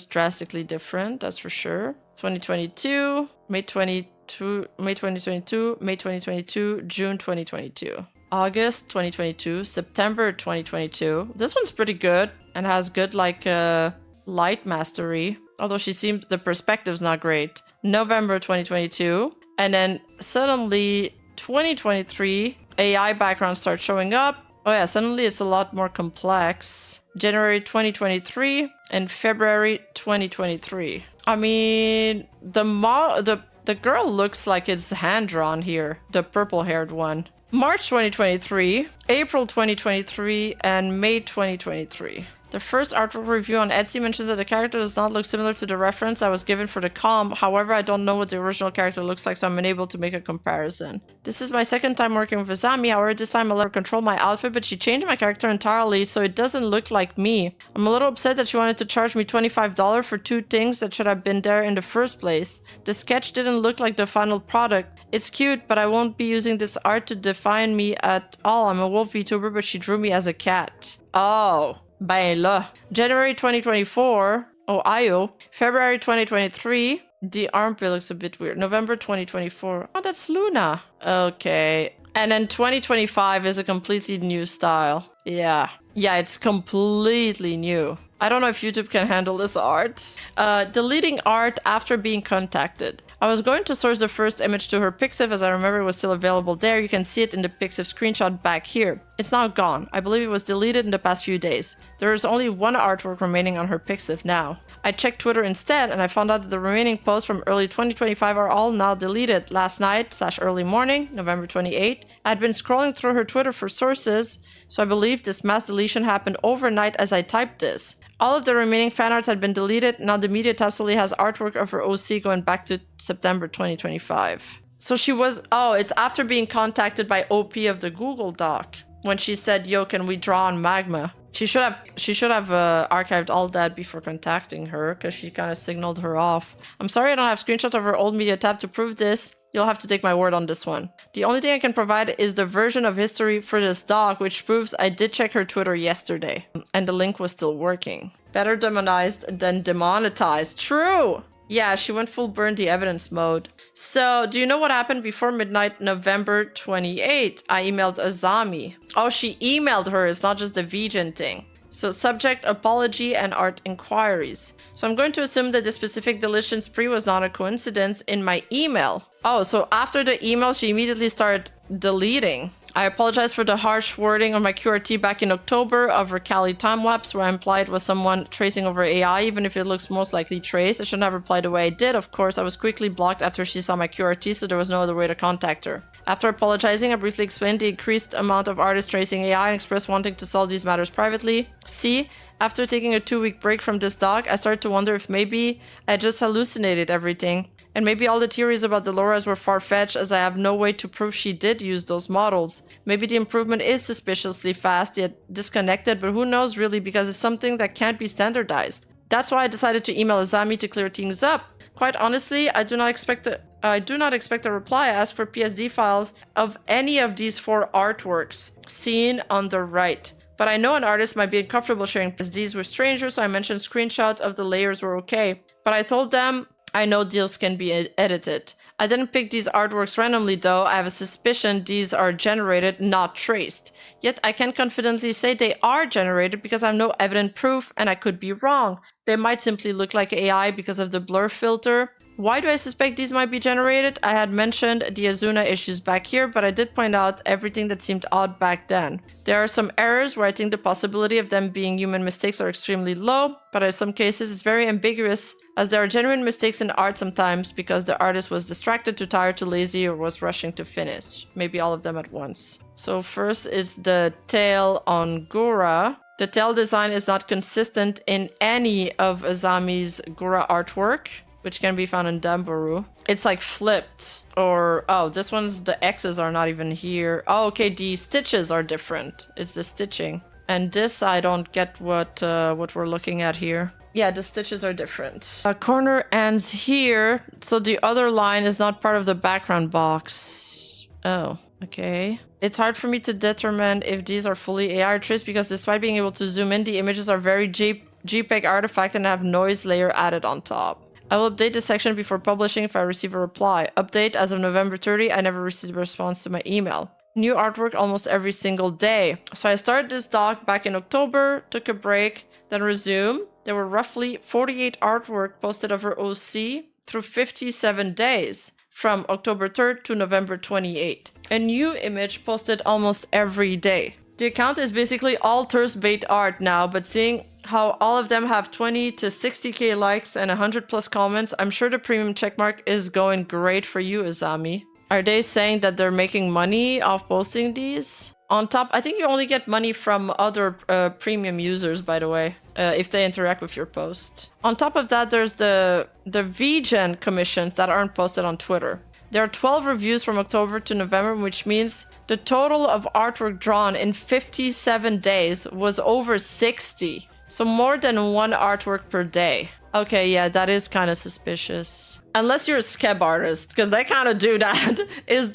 drastically different, that's for sure. 2022, May 2022, May 2022, June 2022. August 2022, September 2022. This one's pretty good and has good light mastery. Although the perspective's not great. November 2022. And then suddenly 2023, AI background starts showing up. Oh yeah, suddenly it's a lot more complex. January 2023 and February 2023. I mean, the girl looks like it's hand-drawn here. The purple-haired one. March 2023, April 2023, and May 2023. The first artwork review on Etsy mentions that the character does not look similar to the reference that was given for the comm. However, I don't know what the original character looks like, so I'm unable to make a comparison. This is my second time working with Azami. However, this time I let her control my outfit, but she changed my character entirely, so it doesn't look like me. I'm a little upset that she wanted to charge me $25 for two things that should have been there in the first place. The sketch didn't look like the final product. It's cute, but I won't be using this art to define me at all. I'm a wolf VTuber, but she drew me as a cat. Oh. Ben là. January 2024, Ohio. February 2023, the armpit looks a bit weird. November 2024, oh, that's Luna. Okay. And then 2025 is a completely new style. Yeah, it's completely new. I don't know if YouTube can handle this art. Deleting art after being contacted. I was going to source the first image to her Pixiv as I remember it was still available there. You can see it in the Pixiv screenshot back here. It's now gone. I believe it was deleted in the past few days. There is only one artwork remaining on her Pixiv now. I checked Twitter instead and I found out that the remaining posts from early 2025 are all now deleted. Last night/early morning, November 28, I had been scrolling through her Twitter for sources, so I believe this mass deletion happened overnight as I typed this. All of the remaining fan arts had been deleted. Now the media tab solely has artwork of her OC going back to September 2025. So she was... Oh, it's after being contacted by OP of the Google Doc. When she said, yo, can we draw on Magma? She should have archived all that before contacting her, because she kind of signaled her off. I'm sorry I don't have screenshots of her old media tab to prove this. You'll have to take my word on this one. The only thing I can provide is the version of history for this doc, which proves I did check her Twitter yesterday. And the link was still working. Better demonized than demonetized. True! Yeah, she went full burn the evidence mode. So, do you know what happened before midnight, November 28? I emailed Azami. Oh, she emailed her. It's not just the VGen thing. So, subject, apology, and art inquiries. So, I'm going to assume that the specific deletion spree was not a coincidence in my email. Oh, so after the email, she immediately started deleting. I apologize for the harsh wording of my QRT back in October of her Cali time-lapse where I implied was someone tracing over AI, even if it looks most likely traced. I shouldn't have replied the way I did. Of course, I was quickly blocked after she saw my QRT, so there was no other way to contact her. After apologizing, I briefly explained the increased amount of artists tracing AI and expressed wanting to solve these matters privately. C. After taking a 2-week break from this doc, I started to wonder if maybe I just hallucinated everything. And maybe all the theories about the Loras were far-fetched as I have no way to prove she did use those models. Maybe the improvement is suspiciously fast yet disconnected, but who knows really because it's something that can't be standardized. That's why I decided to email Azami to clear things up. Quite honestly, I do not expect I do not expect a reply. I asked for PSD files of any of these 4 artworks seen on the right. But I know an artist might be uncomfortable sharing PSDs with strangers, so I mentioned screenshots of the layers were okay. But I told them I know deals can be edited. I didn't pick these artworks randomly though. I have a suspicion these are generated, not traced. Yet I can confidently say they are generated because I have no evident proof and I could be wrong. They might simply look like AI because of the blur filter. Why do I suspect these might be generated? I had mentioned the Azuna issues back here, but I did point out everything that seemed odd back then. There are some errors where I think the possibility of them being human mistakes are extremely low, but in some cases it's very ambiguous as there are genuine mistakes in art sometimes because the artist was distracted, too tired, too lazy, or was rushing to finish. Maybe all of them at once. So first is the tail on Gura. The tail design is not consistent in any of Azami's Gura artwork, which can be found in Dambaru. It's like flipped. Or, oh, this one's, the X's are not even here. Oh, okay, the stitches are different. It's the stitching. And this, I don't get what we're looking at here. Yeah, the stitches are different. Corner ends here, so the other line is not part of the background box. Oh, okay. It's hard for me to determine if these are fully AI traced because despite being able to zoom in, the images are very JPEG artifact and have noise layer added on top. I will update this section before publishing if I receive a reply. Update as of November 30, I never received a response to my email. New artwork almost every single day. So I started this doc back in October, took a break, then resumed. There were roughly 48 artwork posted over OC through 57 days, from October 3rd to November 28th. A new image posted almost every day. The account is basically all thirst-bait art now, but seeing how all of them have 20 to 60k likes and 100 plus comments, I'm sure the premium checkmark is going great for you, Azami. Are they saying that they're making money off posting these? On top, I think you only get money from other premium users, by the way, if they interact with your post. On top of that, there's the VGen commissions that aren't posted on Twitter. There are 12 reviews from October to November, which means the total of artwork drawn in 57 days was over 60. So more than 1 artwork per day. Okay, yeah, that is kind of suspicious. Unless you're a skeb artist, because they kind of do that. Is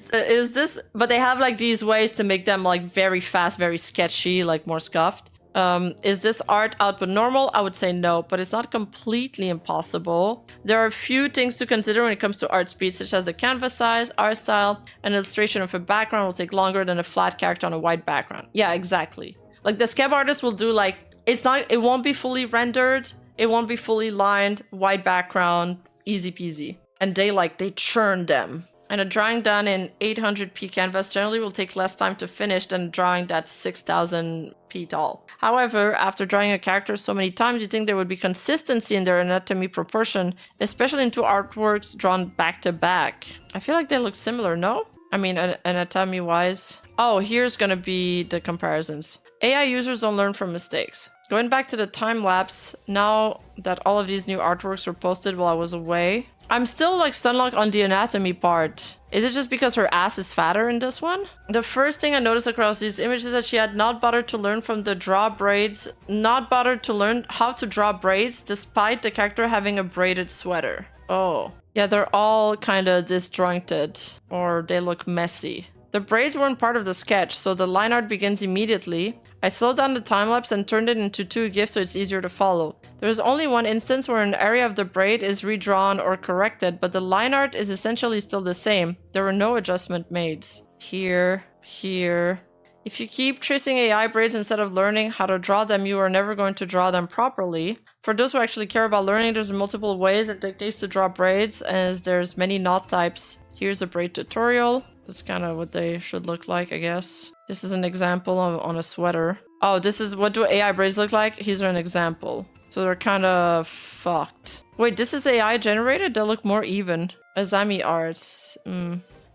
this... But they have like these ways to make them like very fast, very sketchy, like more scuffed. Is this art output normal? I would say no, but it's not completely impossible. There are a few things to consider when it comes to art speed, such as the canvas size, art style, an illustration of a background will take longer than a flat character on a white background. Yeah, exactly. Like the skeb artist will do like... It won't be fully rendered. It won't be fully lined, white background, easy peasy. And they churn them. And a drawing done in 800p canvas generally will take less time to finish than a drawing that's 6000p tall. However, after drawing a character so many times, you think there would be consistency in their anatomy proportion, especially in 2 artworks drawn back to back. I feel like they look similar, no? I mean, anatomy-wise. Oh, here's gonna be the comparisons. AI users don't learn from mistakes. Going back to the time-lapse, now that all of these new artworks were posted while I was away, I'm still like stunlocked on the anatomy part. Is it just because her ass is fatter in this one? The first thing I noticed across these images is that she had not bothered to learn from the draw braids, not bothered to learn how to draw braids despite the character having a braided sweater. Oh. Yeah, they're all kind of disjointed, or they look messy. The braids weren't part of the sketch, so the line art begins immediately. I slowed down the time-lapse and turned it into 2 GIFs so it's easier to follow. There is only one instance where an area of the braid is redrawn or corrected, but the line art is essentially still the same. There were no adjustment made. Here, here. If you keep tracing AI braids instead of learning how to draw them, you are never going to draw them properly. For those who actually care about learning, there's multiple ways and techniques to draw braids, as there's many knot types. Here's a braid tutorial. That's kind of what they should look like, I guess. This is an example on a sweater. Oh, this is what do AI braids look like? Here's an example. So they're kind of fucked. Wait, this is AI generated? They look more even. Azami arts.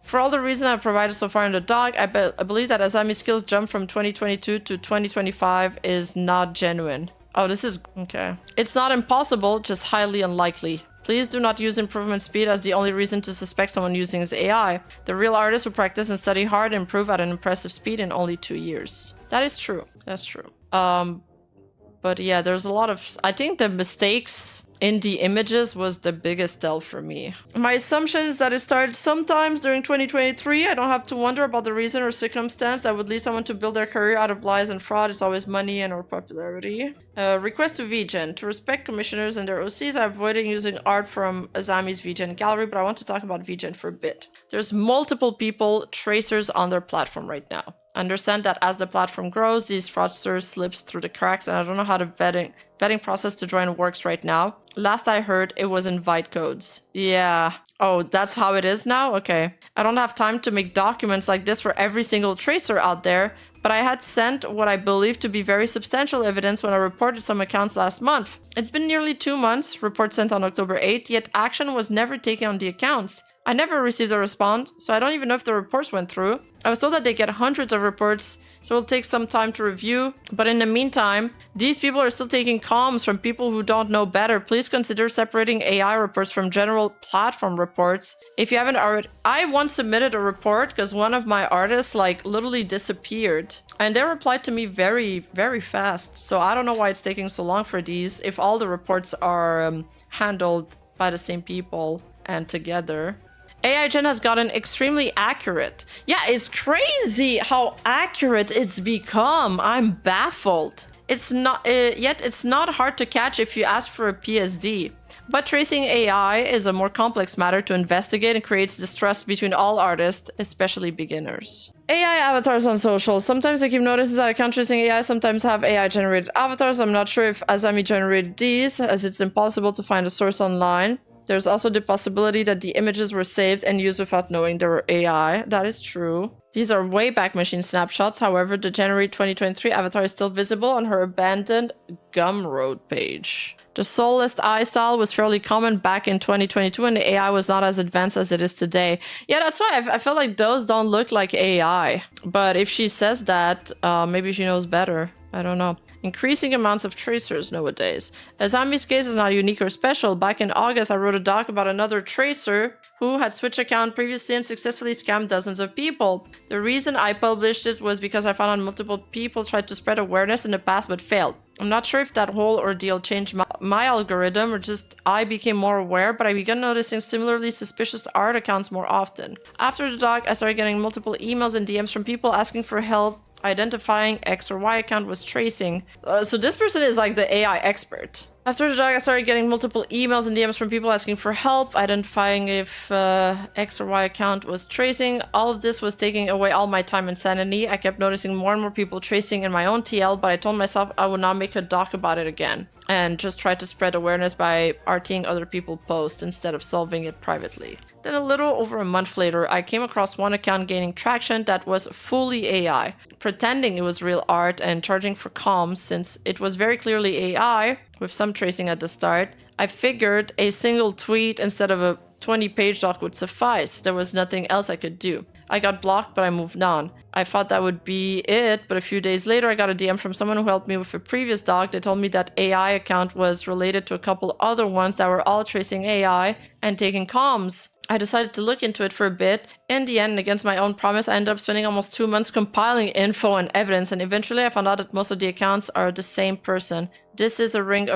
For all the reasons I've provided so far in the doc, I believe that Azami's skills jump from 2022 to 2025 is not genuine. Oh, this is... okay. It's not impossible, just highly unlikely. Please do not use improvement speed as the only reason to suspect someone using his AI. The real artists who practice and study hard improve at an impressive speed in only 2 years. That is true. That's true. But yeah, there's a lot of... I think the mistakes indie images was the biggest tell for me. My assumption is that it started sometimes during 2023. I don't have to wonder about the reason or circumstance that would lead someone to build their career out of lies and fraud. It's always money and or popularity. Request to VGen. To respect commissioners and their OCs, I'm avoiding using art from Azami's VGen gallery, but I want to talk about VGen for a bit. There's multiple people, tracers on their platform right now. Understand that as the platform grows, these fraudsters slips through the cracks, and I don't know how the vetting process to join works right now. Last I heard, it was invite codes. Yeah. Oh, that's how it is now? Okay. I don't have time to make documents like this for every single tracer out there, but I had sent what I believe to be very substantial evidence when I reported some accounts last month. It's been nearly 2 months, report sent on October 8th, yet action was never taken on the accounts. I never received a response, so I don't even know if the reports went through. I was told that they get hundreds of reports, so it'll take some time to review. But in the meantime, these people are still taking comms from people who don't know better. Please consider separating AI reports from general platform reports. If you haven't already... I once submitted a report because one of my artists like literally disappeared. And they replied to me very, very fast. So I don't know why it's taking so long for these if all the reports are handled by the same people and together. AI Gen has gotten extremely accurate. Yeah, it's crazy how accurate it's become. I'm baffled. It's not yet it's not hard to catch if you ask for a PSD. But tracing AI is a more complex matter to investigate and creates distrust between all artists, especially beginners. AI avatars on social. Sometimes I keep noticing that account tracing AI sometimes have AI generated avatars. I'm not sure if Azami generated these, as it's impossible to find a source online. There's also the possibility that the images were saved and used without knowing they were AI. That is true. These are Wayback Machine snapshots. However, the January 2023 avatar is still visible on her abandoned Gumroad page. The soulless eye style was fairly common back in 2022 and the AI was not as advanced as it is today. Yeah, that's why I feel like those don't look like AI. But if she says that, maybe she knows better. I don't know. Increasing amounts of tracers nowadays. Azami's case is not unique or special. Back in August, I wrote a doc about another tracer who had switched account previously and successfully scammed dozens of people. The reason I published this was because I found out multiple people tried to spread awareness in the past but failed. I'm not sure if that whole ordeal changed my algorithm or just I became more aware, but I began noticing similarly suspicious art accounts more often. After the doc, I started getting multiple emails and DMs from people asking for help identifying X or Y account was tracing. So this person is like the AI expert. After the doc, I started getting multiple emails and DMs from people asking for help identifying if X or Y account was tracing. All of this was taking away all my time and sanity. I kept noticing more and more people tracing in my own TL, but I told myself I would not make a doc about it again and just try to spread awareness by RTing other people posts instead of solving it privately. Then a little over a month later, I came across one account gaining traction that was fully AI, pretending it was real art and charging for comms since it was very clearly AI, with some tracing at the start. I figured a single tweet instead of a 20-page doc would suffice. There was nothing else I could do. I got blocked, but I moved on. I thought that would be it, but a few days later I got a DM from someone who helped me with a previous doc. They told me that AI account was related to a couple other ones that were all tracing AI and taking comms. I decided to look into it for a bit. In the end, against my own promise, I ended up spending almost 2 months compiling info and evidence, and eventually I found out that most of the accounts are the same person. This is a ring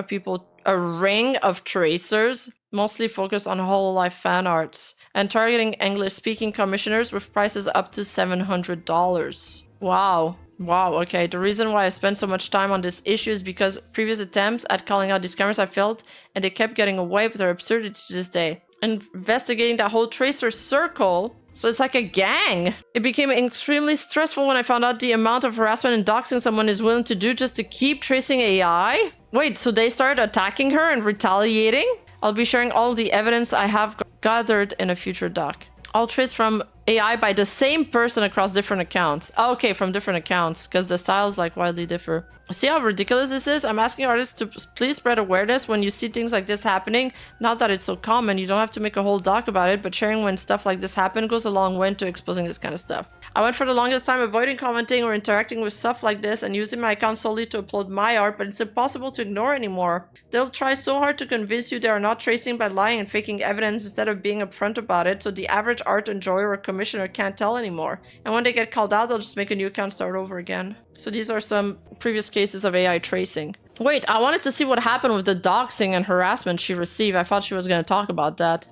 of tracers, mostly focused on Hololive fan arts, and targeting English-speaking commissioners with prices up to $700. Wow. Wow, okay. The reason why I spent so much time on this issue is because previous attempts at calling out these scammers I failed, and they kept getting away with their absurdity to this day. Investigating that whole tracer circle, so it's like a gang. It became extremely stressful when I found out the amount of harassment and doxing someone is willing to do just to keep tracing AI. Wait, so they started attacking her and retaliating? I'll be sharing all the evidence I have gathered in a future doc. All traced from AI by the same person across different accounts. Okay, from different accounts, because the styles like widely differ. See how ridiculous this is? I'm asking artists to please spread awareness when you see things like this happening. Not that it's so common, you don't have to make a whole doc about it, but sharing when stuff like this happen goes a long way to exposing this kind of stuff. I went for the longest time avoiding commenting or interacting with stuff like this and using my account solely to upload my art, but it's impossible to ignore anymore. They'll try so hard to convince you they are not tracing by lying and faking evidence instead of being upfront about it, so the average art enjoyer or commissioner can't tell anymore. And when they get called out, they'll just make a new account, start over again. So these are some previous cases of AI tracing. Wait, I wanted to see what happened with the doxing and harassment she received. I thought she was going to talk about that.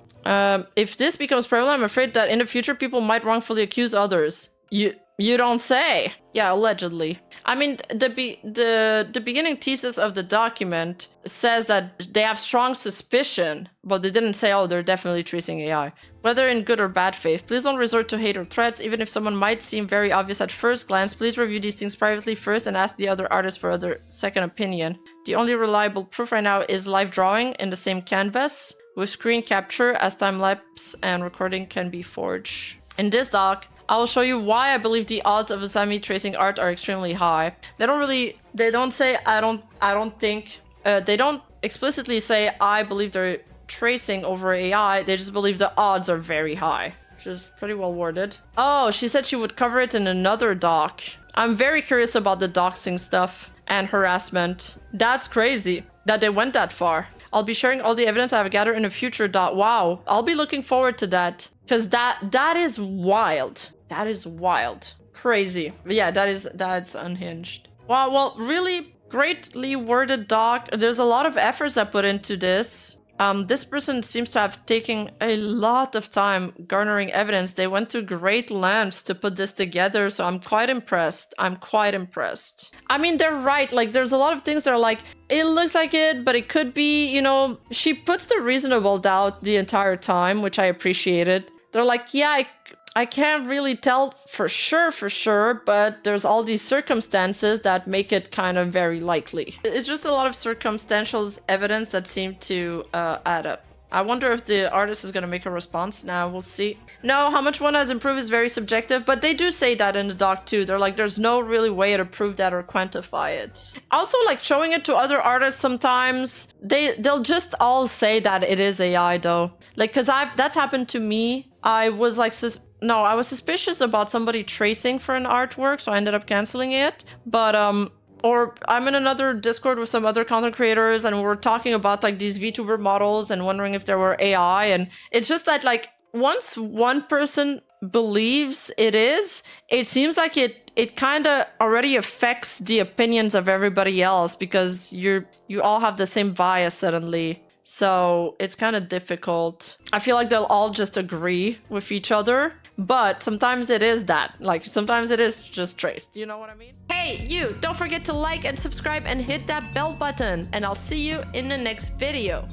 If this becomes prevalent, I'm afraid that in the future people might wrongfully accuse others. You don't say. Yeah, allegedly. I mean, the beginning thesis of the document says that they have strong suspicion, but they didn't say, oh, they're definitely tracing AI. Whether in good or bad faith, please don't resort to hate or threats. Even if someone might seem very obvious at first glance, please review these things privately first and ask the other artists for their second opinion. The only reliable proof right now is live drawing in the same canvas, with screen capture as time-lapse and recording can be forged. In this doc, I will show you why I believe the odds of Asami tracing art are extremely high. They don't say I don't think, they don't explicitly say I believe they're tracing over AI, they just believe the odds are very high, which is pretty well worded. Oh, she said she would cover it in another doc. I'm very curious about the doxing stuff and harassment. That's crazy that they went that far. I'll be sharing all the evidence I have gathered in a future doc. Wow, I'll be looking forward to that. Because that is wild. That is wild. Crazy. But yeah, that's unhinged. Wow, well, really greatly worded doc. There's a lot of efforts that put into this. This person seems to have taken a lot of time garnering evidence. They went to great lengths to put this together, so I'm quite impressed. I'm quite impressed. I mean, they're right. Like, there's a lot of things that are like, it looks like it, but it could be, you know, she puts the reasonable doubt the entire time, which I appreciated. They're like, yeah, I can't really tell for sure, but there's all these circumstances that make it kind of very likely. It's just a lot of circumstantial evidence that seem to add up. I wonder if the artist is going to make a response now. We'll see. No, how much one has improved is very subjective, but they do say that in the doc too. They're like, there's no really way to prove that or quantify it. Also, like, showing it to other artists sometimes, they'll just all say that it is AI though. Like, because that's happened to me. I was like, I was suspicious about somebody tracing for an artwork, so I ended up canceling it. But or I'm in another Discord with some other content creators and we're talking about like these VTuber models and wondering if there were AI, and it's just that like once one person believes it is, it seems like it kind of already affects the opinions of everybody else because you all have the same bias suddenly. So it's kind of difficult. I feel like they'll all just agree with each other, but sometimes it is that. Like, sometimes it is just traced. You know what I mean? Hey, you! Don't forget to like and subscribe and hit that bell button. And I'll see you in the next video.